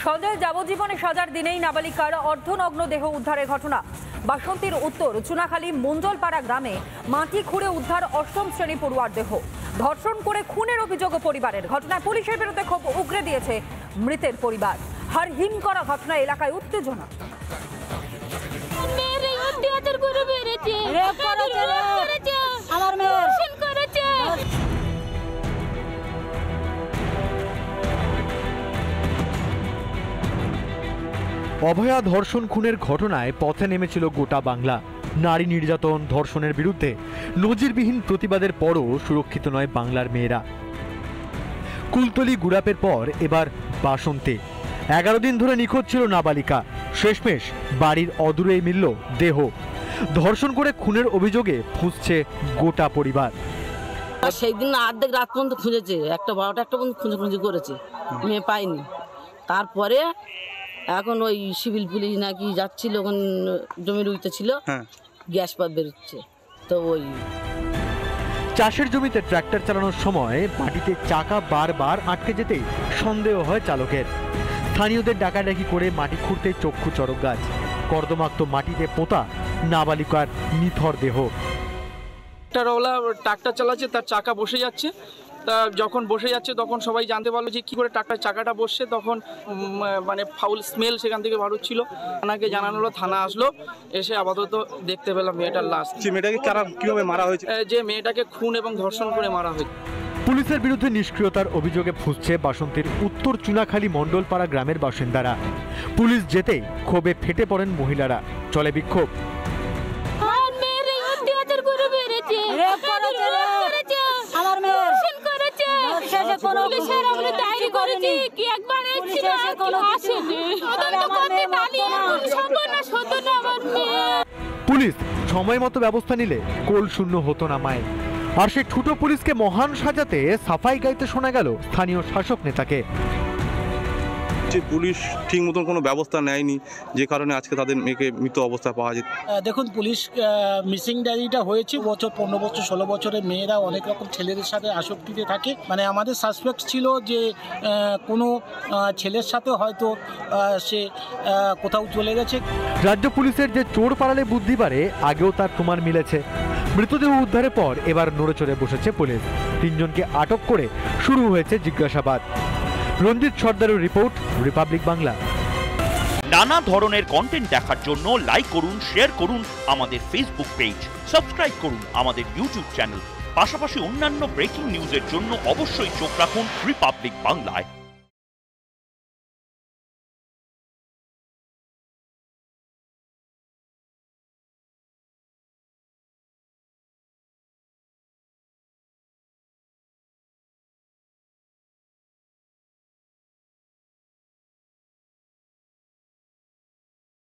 সদয় যাবজ্জীবনে সাজার দিনেই নাবালিকার অর্ধনগ্ন দেহ উদ্ধারের ঘটনা। বাসন্তীর উত্তর চুনাখালী মঞ্জলপাড়া গ্রামে মাটি খুঁড়ে উদ্ধার অষ্টম শ্রেণী পড়ুয়ার দেহ। ধর্ষণ করে খুনের অভিযোগ পরিবারের। ঘটনায় পুলিশের বিরুদ্ধে ক্ষোভ উগরে দিয়েছে মৃতের পরিবার। হারহিম করা ঘটনা এলাকায় উত্তেজনা। অভয়া ধর্ষণ খুনের ঘটনায় পথে নেমেছিল গোটা বাংলা। নারী নির্যাতন ধর্ষণের বিরুদ্ধে নজিরবিহীন প্রতিবাদের পরও সুরক্ষিত নয় বাংলার মেয়েরা। কুলতলি গুড়াপের পর এবার বাসন্তী। 11 দিন ধরে নিখোঁজ ছিল নাবালিকা। শেষমেশ বাড়ির অদূরেই মিলল দেহ। ধর্ষণ করে খুনের অভিযোগে ফুঁসছে গোটা পরিবার। সেই দিন অর্ধেক রাত পর্যন্ত খুঁজেছে, 1-12টা পর্যন্ত খুঁজে করেছে, মেয়ে পাইনি। তারপরে এখন ওই সিভিল পুলিশ নাকি যাচ্ছিল, ওখান জমি রুইতে ছিল, গ্যাস পাত বেরোচ্ছে। তো ওই চাষের জমিতে ট্রাক্টর চালানোর সময় মাটিতে চাকা বারবার আটকে যেতেই সন্দেহ হয় চালকের। স্থানীয়দের ডাকাডাকি করে মাটি খুঁড়তে চক্ষু চড়ক গাছ। কর্দমাক্ত মাটিতে পোতা নাবালিকার নিথর দেহ। ট্রাক্টরওয়ালা ট্রাক্টর চালাচ্ছে, তার চাকা বসে যাচ্ছে। তা যখন বসে যাচ্ছে তখন সবাই জানতে পারলো যে কী করে ট্রাক্টর চাকাটা বসছে। তখন মানে ফাউল স্মেল সেখান থেকে বার হচ্ছিল। থানাকে জানানো হলো, থানা আসলো, এসে আপাতত দেখতে পেলাম মেয়েটার লাশ। মেয়েটাকে কিভাবে মারা হয়েছে? যে মেয়েটাকে খুন এবং ধর্ষণ করে মারা হয়েছে। পুলিশের বিরুদ্ধে নিষ্ক্রিয়তার অভিযোগে ফুঁসছে বাসন্তীর উত্তর চুনাখালী মণ্ডলপাড়া গ্রামের বাসিন্দারা। পুলিশ যেতেই ক্ষোভে ফেটে পড়েন মহিলারা। চলে বিক্ষোভ। পুলিশ সময় মতো ব্যবস্থা নিলে কোল শূন্য হতো না মায়ের। আর সে ঠুটো পুলিশকে মহান সাজাতে সাফাই গাইতে শোনা গেল স্থানীয় শাসক নেতাকে। পুলিশ ঠিক মতন কোনো ব্যবস্থা নেয়নি, যে কারণে আজকে তাদের মেয়েকে মৃত অবস্থা পাওয়া যায়। দেখুন, পুলিশ মিসিং ডায়েরিটা হয়েছে 15 বছর 16 বছরের মেয়েরা অনেক রকম ছেলেদের সাথে আসক্তিতে থাকে। মানে আমাদের সাসপেক্ট ছিল যে কোনো ছেলের সাথে হয়তো সে কোথাও চলে গেছে। রাজ্য পুলিশের যে চোর পালালে বুদ্ধি বাড়ে, আগেও তার প্রমাণ মিলেছে। মৃতদেহ উদ্ধারের পর এবার নড়েচড়ে বসেছে পুলিশ। 3 জনকে আটক করে শুরু হয়েছে জিজ্ঞাসাবাদ। রঞ্জিত সর্দারের রিপোর্ট, রিপাবলিক বাংলা। নানা ধরনের কন্টেন্ট দেখার জন্য লাইক করুন, শেয়ার করুন আমাদের ফেসবুক পেজ, সাবস্ক্রাইব করুন আমাদের ইউটিউব চ্যানেল। পাশাপাশি অন্যান্য ব্রেকিং নিউজের জন্য অবশ্যই চোখ রাখুন রিপাবলিক বাংলায়।